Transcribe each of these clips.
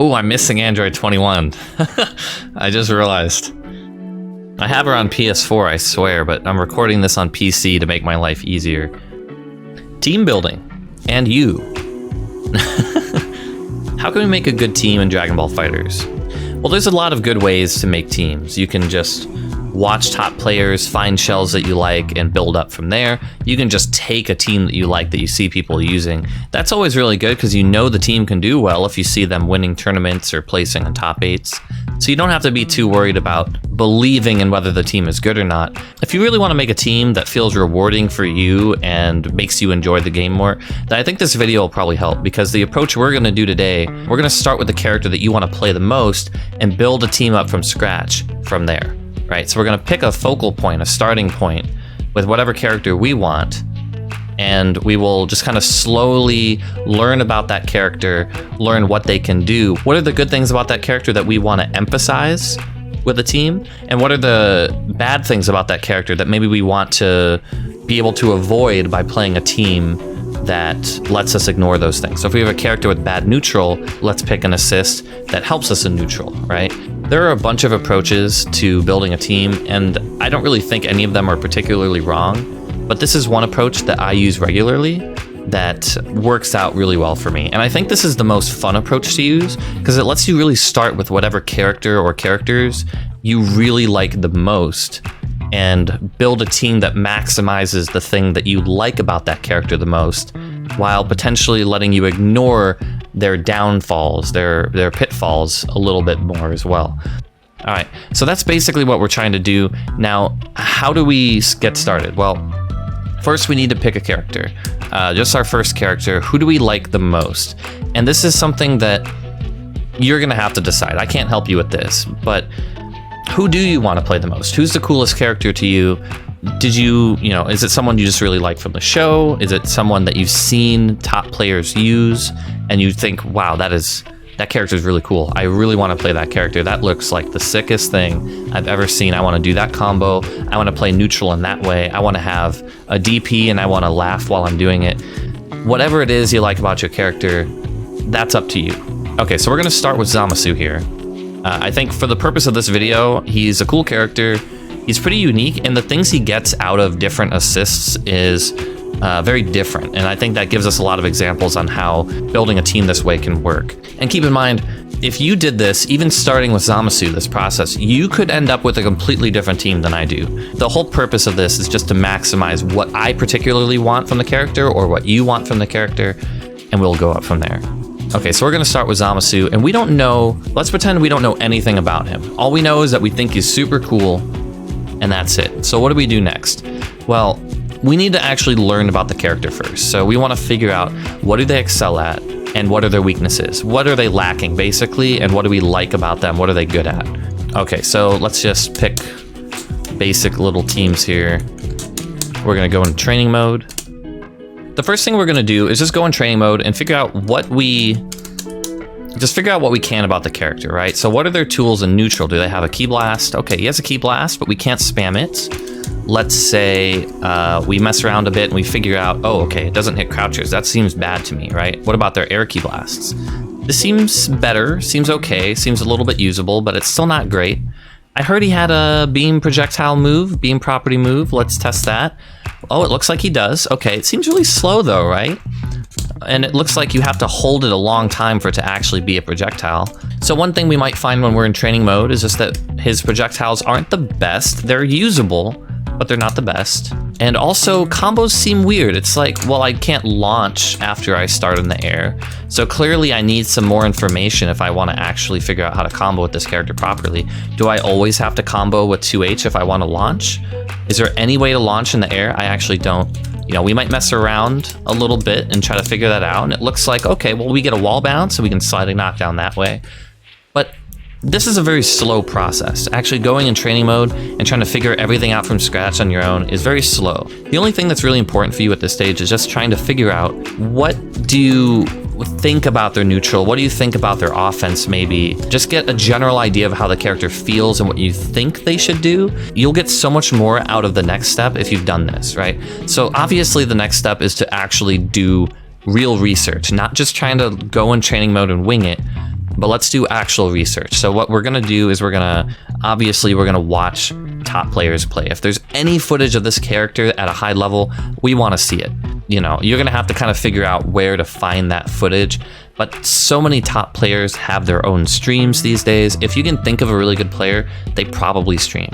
Oh, I'm missing Android 21. I just realized. I have her on PS4, I swear, but I'm recording this on PC to make my life easier. Team building. And you. How can we make a good team in Dragon Ball FighterZ? Well, there's a lot of good ways to make teams. You can just watch top players, find shells that you like, and build up from there. You can just take a team that you like that you see people using. That's always really good because you know the team can do well if you see them winning tournaments or placing in top 8s. So you don't have to be too worried about believing in whether the team is good or not. If you really want to make a team that feels rewarding for you and makes you enjoy the game more, then I think this video will probably help, because the approach we're going to do today, we're going to start with the character that you want to play the most and build a team up from scratch from there. Right, so we're going to pick a focal point, a starting point with whatever character we want, and we will just kind of slowly learn about that character, learn what they can do. What are the good things about that character that we want to emphasize with a team, and what are the bad things about that character that maybe we want to be able to avoid by playing a team that lets us ignore those things. So if we have a character with bad neutral, let's pick an assist that helps us in neutral, right? There are a bunch of approaches to building a team, and I don't really think any of them are particularly wrong, but this is one approach that I use regularly that works out really well for me. And I think this is the most fun approach to use because it lets you really start with whatever character or characters you really like the most and build a team that maximizes the thing that you like about that character the most, while potentially letting you ignore their downfalls, their pitfalls a little bit more as well. All right, so that's basically what we're trying to do. Now, how do we get started? Well, first we need to pick a character. Just our first character. Who do we like the most? And this is something that you're gonna have to decide. I can't help you with this, but who do you want to play the most? Who's the coolest character to you? Did you know, is it someone you just really like from the show? Is it someone that you've seen top players use and you think, wow, that character is really cool. I really want to play that character. That looks like the sickest thing I've ever seen. I want to do that combo. I want to play neutral in that way. I want to have a DP and I want to laugh while I'm doing it. Whatever it is you like about your character, that's up to you. Okay, so we're going to start with Zamasu here. I think for the purpose of this video, he's a cool character. He's pretty unique, and the things he gets out of different assists is very different. And I think that gives us a lot of examples on how building a team this way can work. And keep in mind, if you did this, even starting with Zamasu, this process, you could end up with a completely different team than I do. The whole purpose of this is just to maximize what I particularly want from the character or what you want from the character, and we'll go up from there. Okay, so we're gonna start with Zamasu, and we don't know, let's pretend we don't know anything about him. All we know is that we think he's super cool, and that's it. So what do we do next? Well, we need to actually learn about the character first. So we wanna figure out, what do they excel at, and what are their weaknesses? What are they lacking, basically, and what do we like about them? What are they good at? Okay, so let's just pick basic little teams here. We're gonna go in training mode. The first thing we're gonna do is just go in training mode and figure out what we can about the character, right? So what are their tools in neutral? Do they have a key blast? Okay, he has a key blast, but we can't spam it. Let's say we mess around a bit and we figure out, oh, okay, it doesn't hit crouchers. That seems bad to me, right? What about their air key blasts? This seems better, seems okay, seems a little bit usable, but it's still not great. I heard he had a beam projectile move, beam property move. Let's test that. Oh, it looks like he does. Okay, it seems really slow though, right? And it looks like you have to hold it a long time for it to actually be a projectile. So one thing we might find when we're in training mode is just that his projectiles aren't the best. They're usable, but they're not the best. And also, combos seem weird. It's like, well, I can't launch after I start in the air. So clearly I need some more information if I want to actually figure out how to combo with this character properly. Do I always have to combo with 2H if I want to launch? Is there any way to launch in the air? I actually don't. You know, we might mess around a little bit and try to figure that out. And it looks like, okay, well, we get a wall bounce, so we can sliding knockdown that way. But this is a very slow process. Actually going in training mode and trying to figure everything out from scratch on your own is very slow. The only thing that's really important for you at this stage is just trying to figure out, what do you think about their neutral? What do you think about their offense maybe? Just get a general idea of how the character feels and what you think they should do. You'll get so much more out of the next step if you've done this, right? So obviously the next step is to actually do real research, not just trying to go in training mode and wing it, But let's do actual research. So what we're gonna do is we're gonna watch top players play. If there's any footage of this character at a high level, we wanna see it. You know, you're gonna have to kind of figure out where to find that footage. But so many top players have their own streams these days. If you can think of a really good player, they probably stream.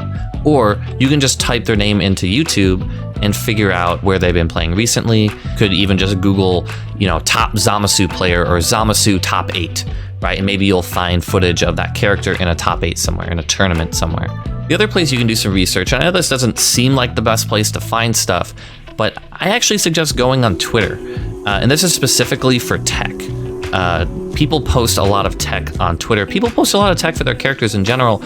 Or you can just type their name into YouTube and figure out where they've been playing recently. Could even just Google, you know, top Zamasu player or Zamasu top 8, right? And maybe you'll find footage of that character in a top 8 somewhere, in a tournament somewhere. The other place you can do some research, I know this doesn't seem like the best place to find stuff, but I actually suggest going on Twitter. And this is specifically for tech. People post a lot of tech on Twitter. People post a lot of tech for their characters in general.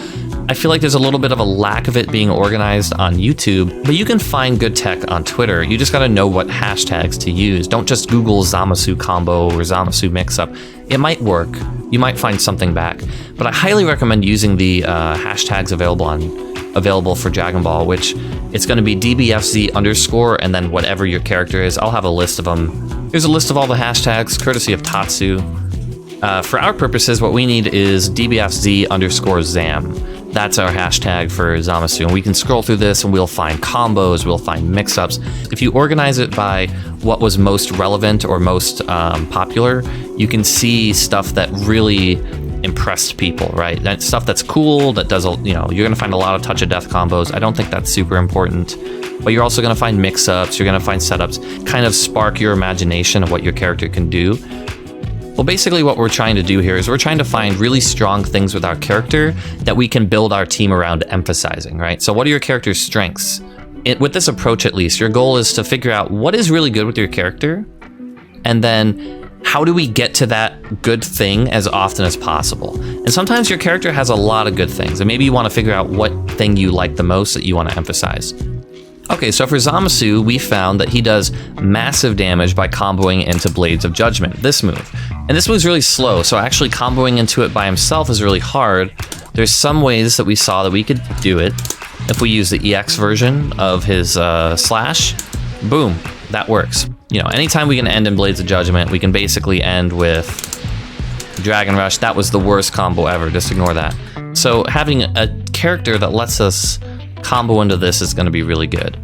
I feel like there's a little bit of a lack of it being organized on YouTube, but you can find good tech on Twitter. You just gotta know what hashtags to use. Don't just Google Zamasu combo or Zamasu mix-up. It might work. You might find something back, but I highly recommend using the hashtags available for Dragon Ball, which it's gonna be DBFZ_ and then whatever your character is. I'll have a list of them. Here's a list of all the hashtags, courtesy of Tatsu. For our purposes, what we need is DBFZ_Zam. That's our hashtag for Zamasu. And we can scroll through this and we'll find combos, we'll find mix-ups. If you organize it by what was most relevant or most popular, you can see stuff that really impressed people, right? That stuff that's cool, that does, you know, you're gonna find a lot of touch of death combos. I don't think that's super important, but you're also gonna find mix-ups, you're gonna find setups, kind of spark your imagination of what your character can do. Well, basically what we're trying to do here is we're trying to find really strong things with our character that we can build our team around emphasizing, right? So what are your character's strengths? With this approach, at least, your goal is to figure out what is really good with your character, and then how do we get to that good thing as often as possible? And sometimes your character has a lot of good things, and maybe you want to figure out what thing you like the most that you want to emphasize. Okay, so for Zamasu, we found that he does massive damage by comboing into Blades of Judgment, this move. And this move's really slow, so actually comboing into it by himself is really hard. There's some ways that we saw that we could do it. If we use the EX version of his slash, boom, that works. You know, anytime we can end in Blades of Judgment, we can basically end with Dragon Rush. That was the worst combo ever, just ignore that. So having a character that lets us combo into this is going to be really good.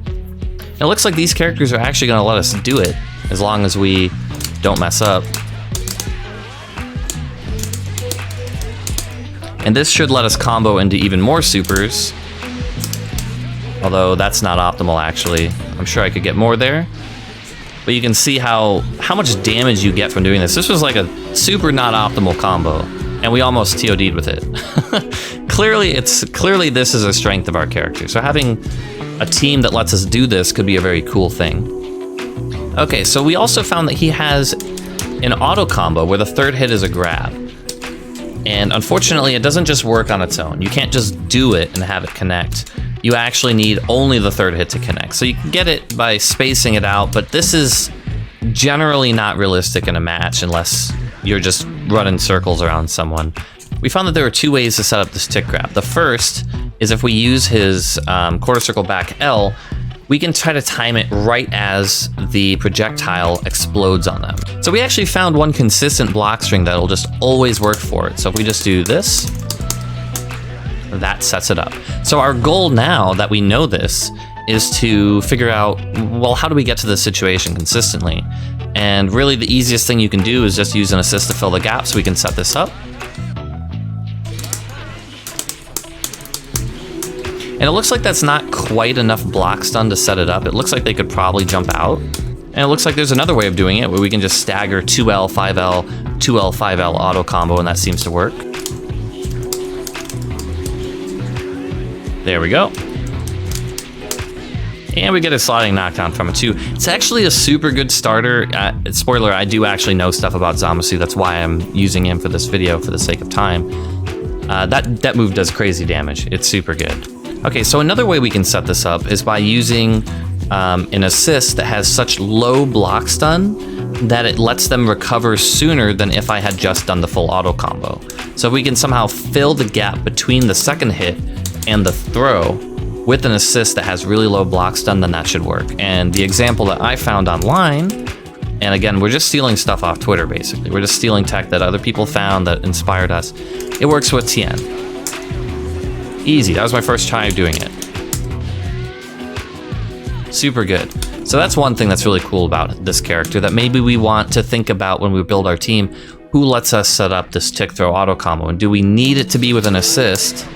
It looks like these characters are actually going to let us do it as long as we don't mess up. And this should let us combo into even more supers, although that's not optimal actually. I'm sure I could get more there, but you can see how much damage you get from doing this. This was like a super not optimal combo, and we almost TOD'd with it. Clearly this is a strength of our character. So having a team that lets us do this could be a very cool thing. Okay, so we also found that he has an auto combo where the third hit is a grab. And unfortunately, it doesn't just work on its own. You can't just do it and have it connect. You actually need only the third hit to connect. So you can get it by spacing it out, but this is generally not realistic in a match unless you're just running circles around someone. We found that there are two ways to set up this tick grab. The first is if we use his quarter circle back L, we can try to time it right as the projectile explodes on them. So we actually found one consistent block string that'll just always work for it. So if we just do this, that sets it up. So our goal now that we know this is to figure out, well, how do we get to this situation consistently? And really the easiest thing you can do is just use an assist to fill the gap, so we can set this up. And it looks like that's not quite enough block stun to set it up. It looks like they could probably jump out. And it looks like there's another way of doing it where we can just stagger 2L, 5L, 2L, 5L auto combo, and that seems to work. There we go. And we get a sliding knockdown from it too. It's actually a super good starter. Spoiler, I do actually know stuff about Zamasu. That's why I'm using him for this video for the sake of time. That move does crazy damage. It's super good. Okay, so another way we can set this up is by using an assist that has such low block stun that it lets them recover sooner than if I had just done the full auto combo. So if we can somehow fill the gap between the second hit and the throw with an assist that has really low block stun, then that should work. And the example that I found online And again, we're just stealing stuff off Twitter, basically. We're just stealing tech that other people found that inspired us. It works with Tien. Easy, that was my first try of doing it. Super good. So that's one thing that's really cool about this character that maybe we want to think about when we build our team. Who lets us set up this tick throw auto combo? And do we need it to be with an assist?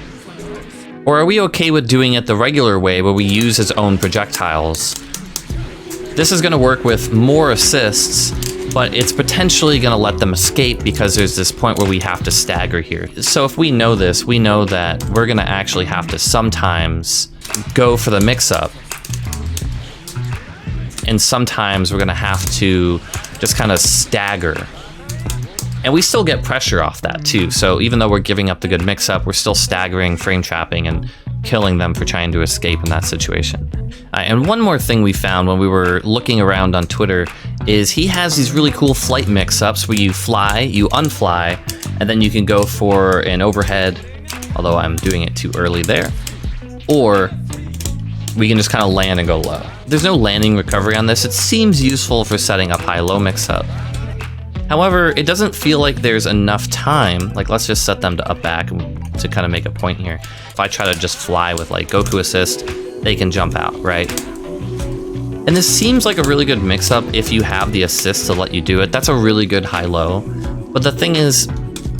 Or are we okay with doing it the regular way where we use his own projectiles? This is going to work with more assists, but it's potentially going to let them escape because there's this point where we have to stagger here. So if we know this, we know that we're going to actually have to sometimes go for the mix-up. And sometimes we're going to have to just kind of stagger. And we still get pressure off that too. So even though we're giving up the good mix-up, we're still staggering, frame trapping, and killing them for trying to escape in that situation. And one more thing we found when we were looking around on Twitter is he has these really cool flight mix-ups where you fly, you unfly, and then you can go for an overhead, although I'm doing it too early there, or we can just kind of land and go low. There's no landing recovery on this. It seems useful for setting up high-low mix-up. However, it doesn't feel like there's enough time. Like, let's just set them to up back to kind of make a point here. If I try to just fly with like Goku assist, they can jump out, right? And this seems like a really good mix-up if you have the assist to let you do it. That's a really good high-low. But the thing is,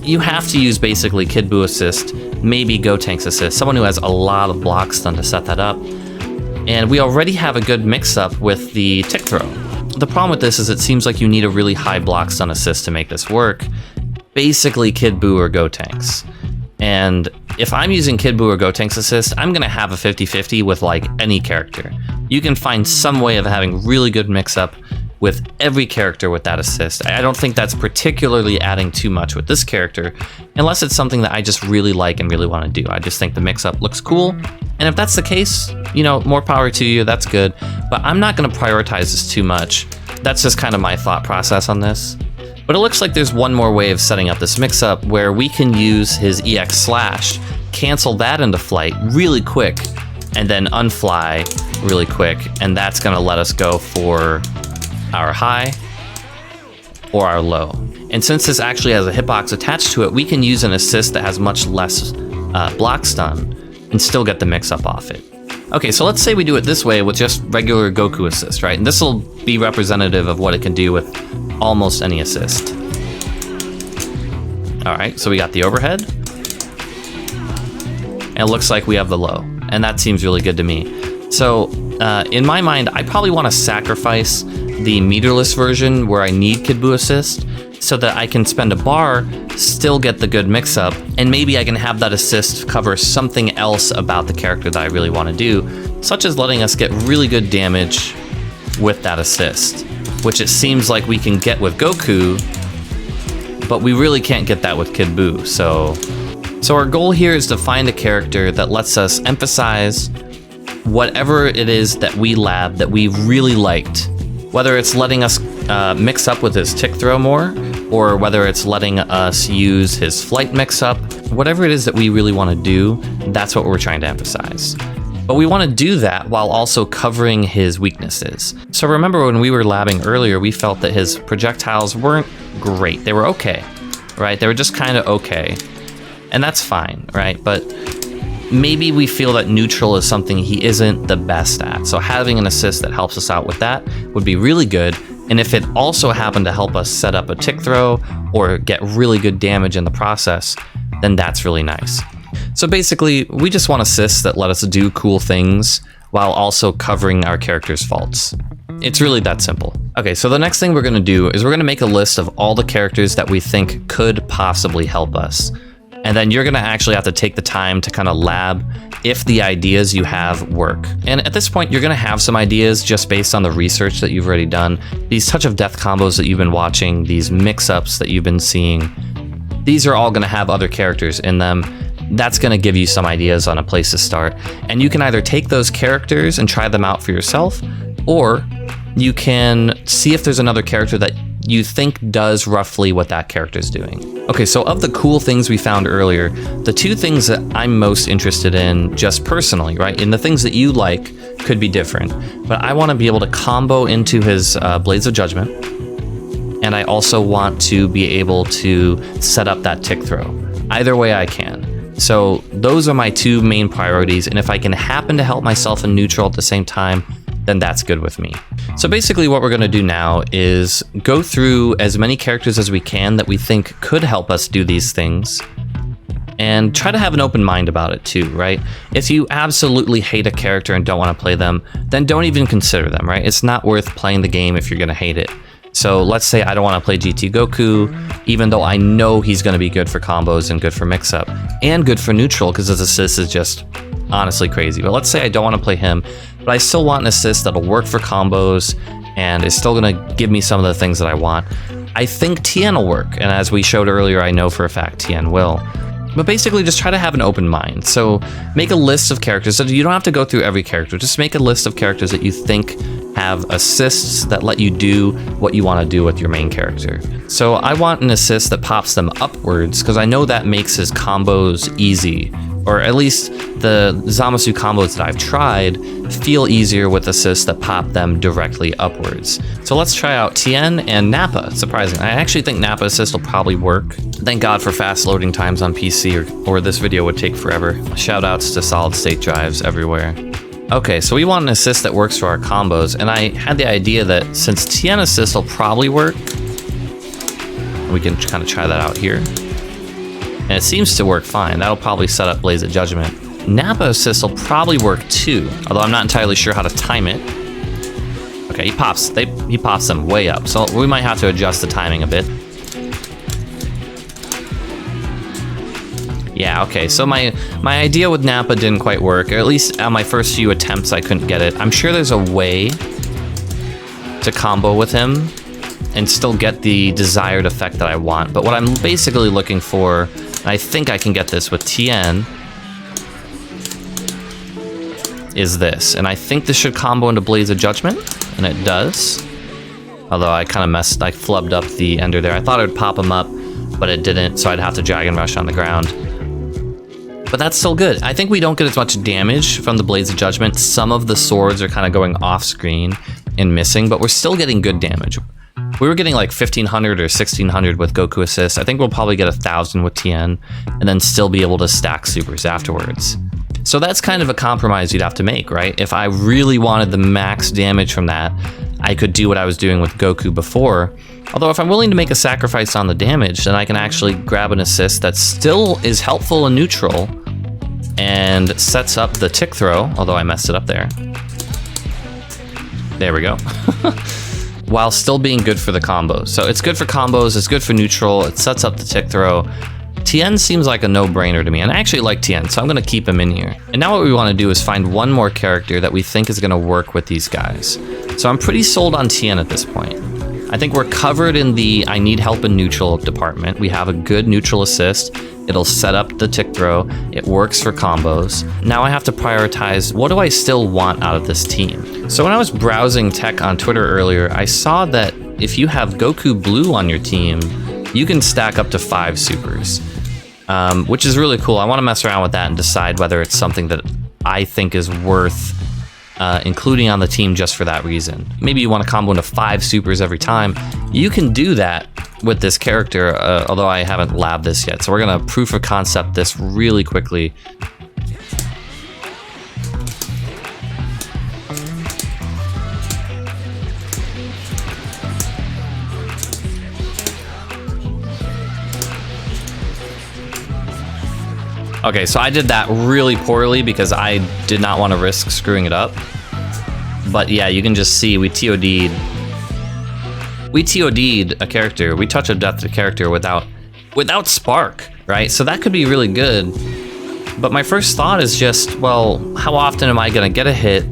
you have to use basically Kid Buu assist, maybe Gotenks assist, someone who has a lot of block stun to set that up. And we already have a good mix-up with the tick throw. The problem with this is it seems like you need a really high block stun assist to make this work. Basically Kid Buu or Gotenks. And if I'm using Kid Buu or Gotenks assist, I'm gonna have a 50-50 with like any character. You can find some way of having really good mix-up with every character with that assist. I don't think that's particularly adding too much with this character, unless it's something that I just really like and really want to do. I just think the mix-up looks cool, and if that's the case, you know, more power to you, that's good. But I'm not going to prioritize this too much. That's just kind of my thought process on this. But it looks like there's one more way of setting up this mix-up where we can use his EX slash, cancel that into flight really quick, and then unfly really quick, and that's going to let us go for our high or our low. And since this actually has a hitbox attached to it, we can use an assist that has much less block stun and still get the mix-up off it. Okay, so let's say we do it this way with just regular Goku assist, right? And this will be representative of what it can do with almost any assist. All right, so we got the overhead. And it looks like we have the low, and that seems really good to me. So in my mind, I probably want to sacrifice the meterless version where I need Kid Buu assist so that I can spend a bar, still get the good mix-up, and maybe I can have that assist cover something else about the character that I really want to do, such as letting us get really good damage with that assist, which it seems like we can get with Goku, but we really can't get that with Kid Buu. So our goal here is to find a character that lets us emphasize whatever it is that we lab that we really liked, whether it's letting us mix up with his tick throw more, or whether it's letting us use his flight mix up, whatever it is that we really want to do, that's what we're trying to emphasize. But we want to do that while also covering his weaknesses. So remember when we were labbing earlier, we felt that his projectiles weren't great. They were okay, right? They were just kind of okay. And that's fine, right? But maybe we feel that neutral is something he isn't the best at. So having an assist that helps us out with that would be really good. And if it also happened to help us set up a tick throw or get really good damage in the process, then that's really nice. So basically, we just want assists that let us do cool things while also covering our character's faults. It's really that simple. Okay, so the next thing we're gonna do is we're gonna make a list of all the characters that we think could possibly help us. And then you're gonna actually have to take the time to kind of lab if the ideas you have work. And at this point, you're gonna have some ideas just based on the research that you've already done. These touch of death combos that you've been watching, these mix-ups that you've been seeing, these are all gonna have other characters in them. That's gonna give you some ideas on a place to start. And you can either take those characters and try them out for yourself, or you can see if there's another character that you think does roughly what that character's doing. Okay, so of the cool things we found earlier, the two things that I'm most interested in just personally, right? And the things that you like could be different, but I wanna be able to combo into his Blades of Judgment, and I also want to be able to set up that tick throw. Either way I can. So those are my two main priorities, and if I can happen to help myself in neutral at the same time, then that's good with me. So basically what we're going to do now is go through as many characters as we can that we think could help us do these things, and try to have an open mind about it too, right? If you absolutely hate a character and don't want to play them, then don't even consider them, right? It's not worth playing the game if you're going to hate it. So let's say I don't want to play GT Goku, even though I know he's going to be good for combos and good for mix-up, and good for neutral because his assist is just honestly crazy. But let's say I don't want to play him, but I still want an assist that'll work for combos and is still going to give me some of the things that I want. I think Tien will work, and as we showed earlier, I know for a fact Tien will. But basically just try to have an open mind. So make a list of characters. So you don't have to go through every character. Just make a list of characters that you think have assists that let you do what you want to do with your main character. So I want an assist that pops them upwards because I know that makes his combos easy. Or at least the Zamasu combos that I've tried feel easier with assists that pop them directly upwards. So let's try out Tien and Nappa, surprisingly. I actually think Nappa assist will probably work. Thank God for fast loading times on PC or this video would take forever. Shoutouts to solid state drives everywhere. Okay, so we want an assist that works for our combos, and I had the idea that since Tien assist will probably work, we can kind of try that out here. And it seems to work fine. That'll probably set up Blaze of Judgment. Nappa assist will probably work too, although I'm not entirely sure how to time it. Okay, he pops them way up, so we might have to adjust the timing a bit. Yeah, okay, so my idea with Nappa didn't quite work, or at least on my first few attempts I couldn't get it. I'm sure there's a way to combo with him and still get the desired effect that I want, but what I'm basically looking for, and I think I can get this with Tien, is this. And I think this should combo into Blaze of Judgment, and it does. Although I kind of I flubbed up the ender there. I thought it would pop him up, but it didn't, so I'd have to Dragon Rush on the ground. But that's still good. I think we don't get as much damage from the Blades of Judgment. Some of the swords are kind of going off screen and missing, but we're still getting good damage. We were getting like 1500 or 1600 with Goku Assist. I think we'll probably get 1000 with Tien, and then still be able to stack supers afterwards. So that's kind of a compromise you'd have to make, right? If I really wanted the max damage from that, I could do what I was doing with Goku before. Although if I'm willing to make a sacrifice on the damage, then I can actually grab an assist that still is helpful in neutral and sets up the tick throw, although I messed it up there. There we go. While still being good for the combos. So it's good for combos, it's good for neutral, it sets up the tick throw. Tien seems like a no-brainer to me, and I actually like Tien, so I'm going to keep him in here. And now what we want to do is find one more character that we think is going to work with these guys. So I'm pretty sold on Tien at this point. I think we're covered in the I need help in neutral department. We have a good neutral assist. It'll set up the tick throw. It works for combos. Now I have to prioritize, what do I still want out of this team? So when I was browsing tech on Twitter earlier, I saw that if you have Goku Blue on your team, you can stack up to 5 supers, which is really cool. I want to mess around with that and decide whether it's something that I think is worth including on the team just for that reason. Maybe you want to combo into 5 supers every time. You can do that with this character, although I haven't labbed this yet. So we're going to proof of concept this really quickly. Okay, so I did that really poorly because I did not want to risk screwing it up. But yeah, you can just see we TOD'd a character. We touch of death to a character without Spark, right? So that could be really good. But my first thought is just, well, how often am I going to get a hit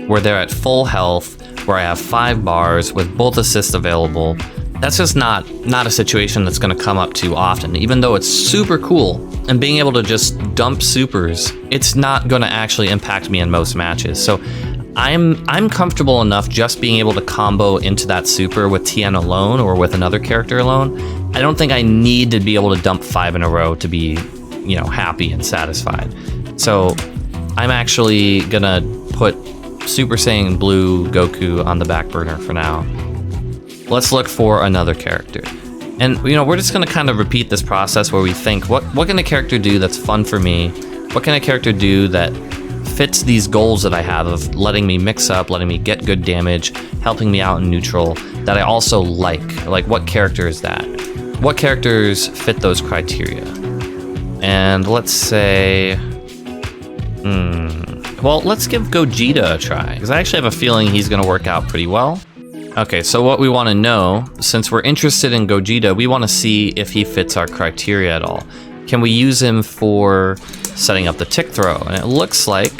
where they're at full health, where I have 5 bars with both assists available? That's just not a situation that's going to come up too often, even though it's super cool. And being able to just dump supers, it's not going to actually impact me in most matches. So I'm comfortable enough just being able to combo into that super with Tien alone or with another character alone. I don't think I need to be able to dump 5 in a row to be, happy and satisfied. So I'm actually going to put Super Saiyan Blue Goku on the back burner for now. Let's look for another character. And, you know, we're just going to kind of repeat this process where we think, what can a character do that's fun for me? What can a character do that fits these goals that I have of letting me mix up, letting me get good damage, helping me out in neutral, that I also like? Like, what character is that? What characters fit those criteria? And let's say, well, let's give Gogeta a try, because I actually have a feeling he's going to work out pretty well. Okay, so what we want to know, since we're interested in Gogeta, we want to see if he fits our criteria at all. Can we use him for setting up the tick throw? And it looks like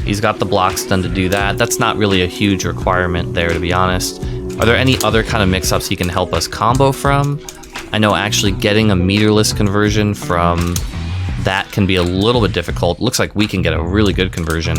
he's got the blocks done to do that. That's not really a huge requirement there, to be honest. Are there any other kind of mix-ups he can help us combo from? I know actually getting a meterless conversion from that can be a little bit difficult. Looks like we can get a really good conversion.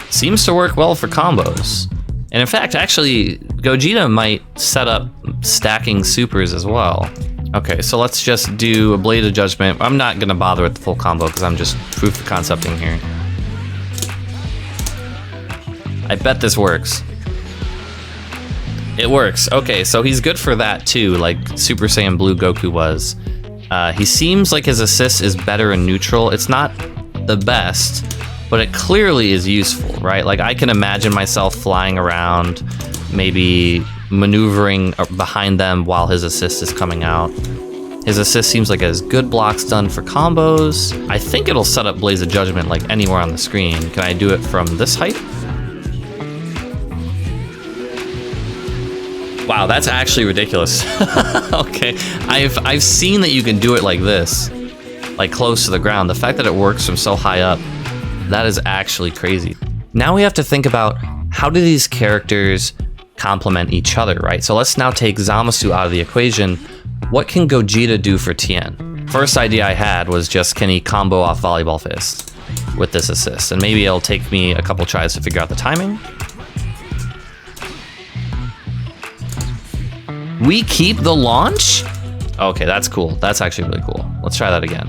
Seems to work well for combos. And in fact, actually, Gogeta might set up stacking supers as well. Okay, so let's just do a Blade of Judgment. I'm not gonna bother with the full combo because I'm just proof of concepting here. I bet this works. It works. Okay, so he's good for that too, like Super Saiyan Blue Goku was. He seems like his assist is better in neutral. It's not the best, but it clearly is useful, right? Like, I can imagine myself flying around, maybe maneuvering behind them while his assist is coming out. His assist seems like it has good blocks done for combos. I think it'll set up Blaze of Judgment like anywhere on the screen. Can I do it from this height? Wow, that's actually ridiculous. Okay, I've seen that you can do it like this, like close to the ground. The fact that it works from so high up, that is actually crazy. Now we have to think about, how do these characters complement each other, right? So let's now take Zamasu out of the equation. What can Gogeta do for Tien? First idea I had was just, can he combo off Volleyball Fist with this assist? And maybe it'll take me a couple tries to figure out the timing. We keep the launch? Okay, that's cool. That's actually really cool. Let's try that again.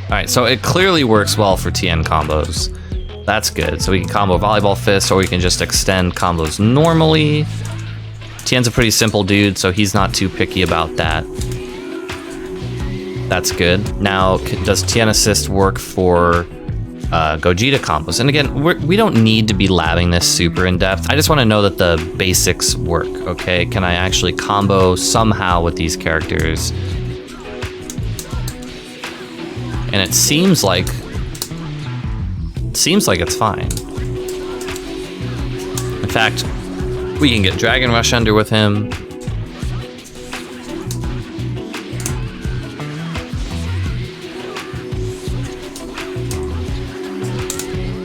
All right, so it clearly works well for Tien combos. That's good. So we can combo Volleyball Fist, or we can just extend combos normally. Tien's a pretty simple dude, so he's not too picky about that. That's good. Now, does Tien Assist work for Gogeta combos? And again, we don't need to be labbing this super in depth. I just want to know that the basics work, okay? Can I actually combo somehow with these characters? And it seems like it's fine. In fact, we can get Dragon Rush under with him.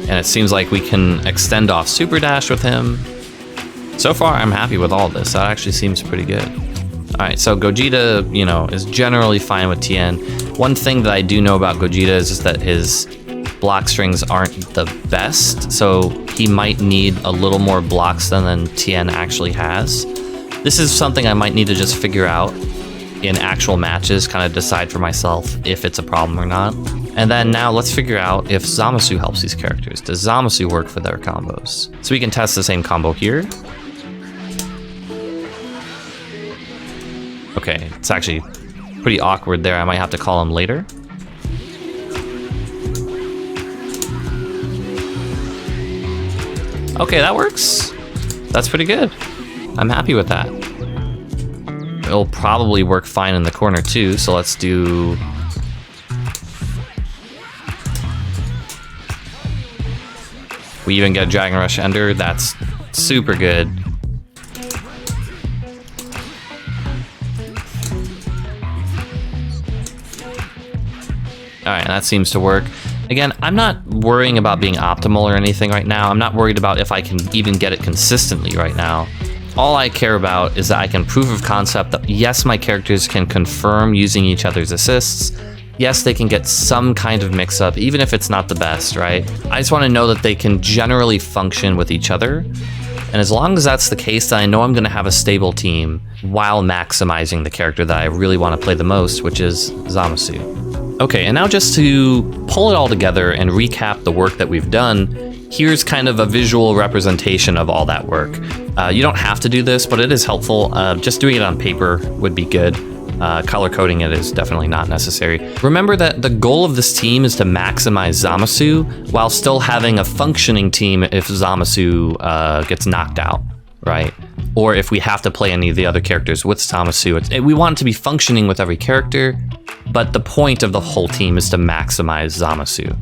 And it seems like we can extend off Super Dash with him. So far, I'm happy with all this. That actually seems pretty good. All right, so Gogeta, you know, is generally fine with Tien. One thing that I do know about Gogeta is just that his block strings aren't the best, so he might need a little more blocks than Tien actually has. This is something I might need to just figure out in actual matches, kind of decide for myself if it's a problem or not. And then now let's figure out if Zamasu helps these characters. Does Zamasu work for their combos? So we can test the same combo here. Okay, it's actually pretty awkward there. I might have to call him later. Okay, that works. That's pretty good. I'm happy with that. It'll probably work fine in the corner too, so let's do... We even get Dragon Rush Ender. That's super good. All right, that seems to work. Again, I'm not worrying about being optimal or anything right now. I'm not worried about if I can even get it consistently right now. All I care about is that I can prove of concept that yes, my characters can confirm using each other's assists. Yes, they can get some kind of mix-up, even if it's not the best, right? I just want to know that they can generally function with each other. And as long as that's the case, then I know I'm going to have a stable team while maximizing the character that I really want to play the most, which is Zamasu. Okay, and now just to pull it all together and recap the work that we've done, here's kind of a visual representation of all that work. You don't have to do this, but it is helpful. Just doing it on paper would be good. Color coding it is definitely not necessary. Remember that the goal of this team is to maximize Zamasu while still having a functioning team if Zamasu gets knocked out, right? Or if we have to play any of the other characters with Zamasu. We want it to be functioning with every character, but the point of the whole team is to maximize Zamasu.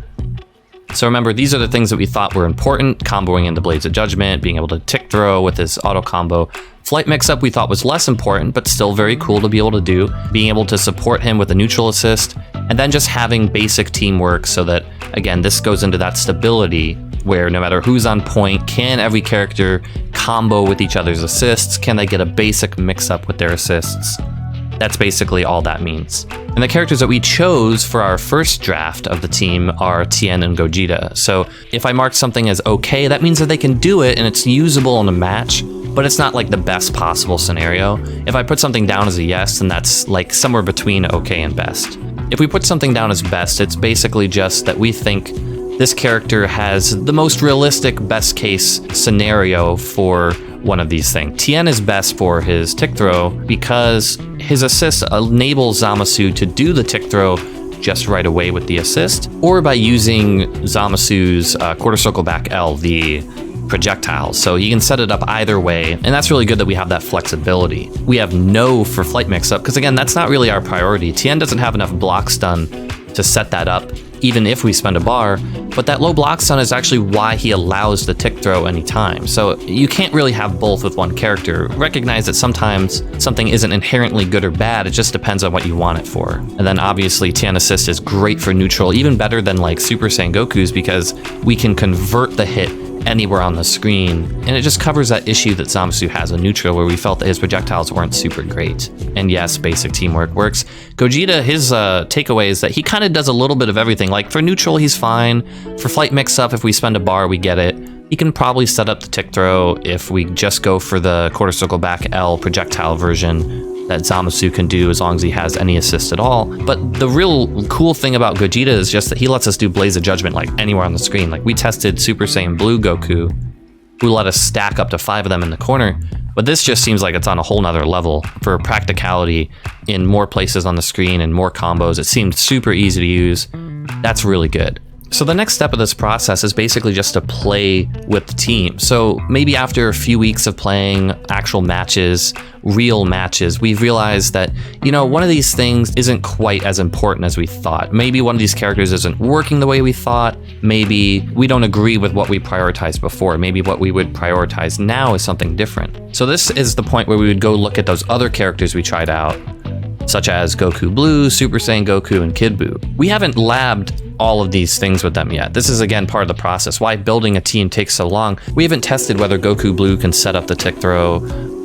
So remember, these are the things that we thought were important: comboing into Blades of Judgment, being able to tick throw with his auto combo. Flight mix-up we thought was less important, but still very cool to be able to do. Being able to support him with a neutral assist, and then just having basic teamwork so that, again, this goes into that stability where no matter who's on point, can every character combo with each other's assists? Can they get a basic mix-up with their assists? That's basically all that means. And the characters that we chose for our first draft of the team are Tien and Gogeta. So if I marked something as okay, that means that they can do it and it's usable in a match, but it's not like the best possible scenario. If I put something down as a yes, then that's like somewhere between okay and best. If we put something down as best, it's basically just that we think this character has the most realistic best case scenario for one of these things. Tien is best for his tick throw because his assist enables Zamasu to do the tick throw just right away with the assist, or by using Zamasu's quarter circle back L, the projectile. So you can set it up either way, and that's really good that we have that flexibility. We have no for flight mix-up, because again, that's not really our priority. Tien doesn't have enough block stun to set that up, even if we spend a bar, but that low block stun is actually why he allows the tick throw anytime. So you can't really have both with one character. Recognize that sometimes something isn't inherently good or bad, it just depends on what you want it for. And then obviously Tien Assist is great for neutral, even better than like Super Saiyan Goku's, because we can convert the hit anywhere on the screen, and it just covers that issue that Zamasu has in neutral where we felt that his projectiles weren't super great. And yes, basic teamwork works. Gogeta, his takeaway is that he kind of does a little bit of everything. Like for neutral, he's fine. For flight mix-up, if we spend a bar, we get it. He can probably set up the tick throw if we just go for the quarter circle back L projectile version that Zamasu can do as long as he has any assist at all. But the real cool thing about Gogeta is just that he lets us do Blaze of Judgment like anywhere on the screen. Like we tested Super Saiyan Blue Goku, who let us stack up to 5 of them in the corner, but this just seems like it's on a whole nother level for practicality in more places on the screen and more combos. It seemed super easy to use. That's really good. So the next step of this process is basically just to play with the team. So maybe after a few weeks of playing actual matches, real matches, we've realized that, you know, one of these things isn't quite as important as we thought. Maybe one of these characters isn't working the way we thought. Maybe we don't agree with what we prioritized before. Maybe what we would prioritize now is something different. So this is the point where we would go look at those other characters we tried out, such as Goku Blue, Super Saiyan Goku, and Kid Buu. We haven't labbed all of these things with them yet. This is again part of the process. Why building a team takes so long. We haven't tested whether Goku Blue can set up the tick throw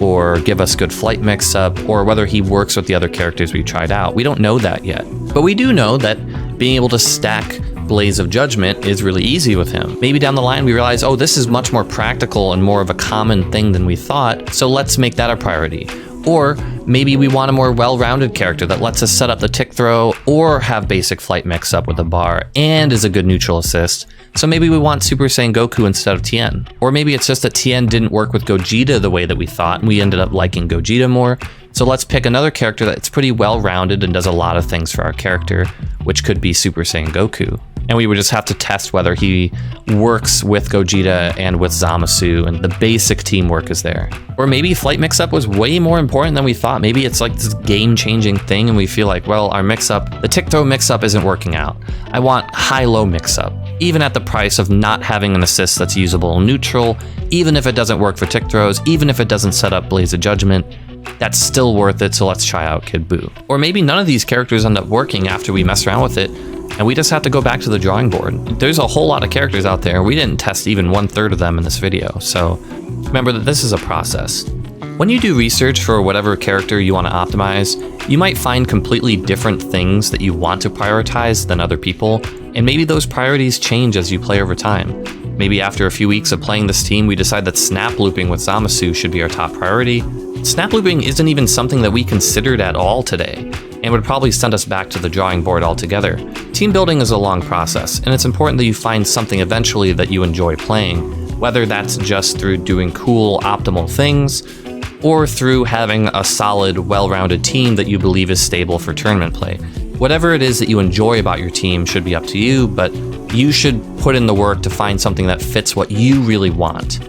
or give us good flight mix up, or whether he works with the other characters we tried out. We don't know that yet. But we do know that being able to stack Blaze of Judgment is really easy with him. Maybe down the line we realize, oh, this is much more practical and more of a common thing than we thought, so let's make that a priority. Or maybe we want a more well-rounded character that lets us set up the tick throw or have basic flight mix up with a bar and is a good neutral assist. So maybe we want Super Saiyan Goku instead of Tien. Or maybe it's just that Tien didn't work with Gogeta the way that we thought and we ended up liking Gogeta more. So let's pick another character that's pretty well-rounded and does a lot of things for our character, which could be Super Saiyan Goku. And we would just have to test whether he works with Gogeta and with Zamasu, and the basic teamwork is there. Or maybe flight mix-up was way more important than we thought. Maybe it's like this game-changing thing and we feel like, well, our mix-up, the tick-throw mix-up isn't working out. I want high-low mix-up, even at the price of not having an assist that's usable in neutral, even if it doesn't work for tick throws, even if it doesn't set up Blaze of Judgment. That's still worth it, so let's try out Kid Buu. Or maybe none of these characters end up working after we mess around with it, and we just have to go back to the drawing board. There's a whole lot of characters out there. We didn't test even 1/3 of them in this video, so remember that this is a process. When you do research for whatever character you want to optimize, you might find completely different things that you want to prioritize than other people, and maybe those priorities change as you play over time. Maybe after a few weeks of playing this team, we decide that snap looping with Zamasu should be our top priority. Snap looping isn't even something that we considered at all today, and would probably send us back to the drawing board altogether. Team building is a long process, and it's important that you find something eventually that you enjoy playing, whether that's just through doing cool, optimal things, or through having a solid, well-rounded team that you believe is stable for tournament play. Whatever it is that you enjoy about your team should be up to you, but you should put in the work to find something that fits what you really want.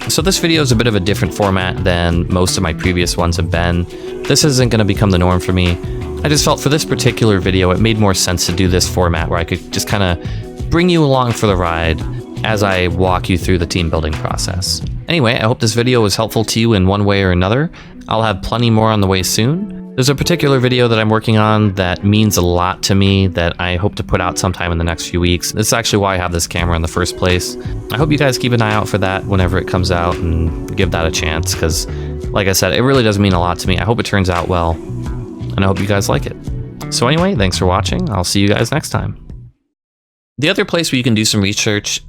So this video is a bit of a different format than most of my previous ones have been. This isn't going to become the norm for me. I just felt for this particular video it made more sense to do this format where I could just kind of bring you along for the ride as I walk you through the team building process. Anyway, I hope this video was helpful to you in one way or another. I'll have plenty more on the way soon. There's a particular video that I'm working on that means a lot to me that I hope to put out sometime in the next few weeks. This is actually why I have this camera in the first place. I hope you guys keep an eye out for that whenever it comes out and give that a chance, because like I said, it really does mean a lot to me. I hope it turns out well, and I hope you guys like it. So anyway, thanks for watching. I'll see you guys next time. The other place where you can do some research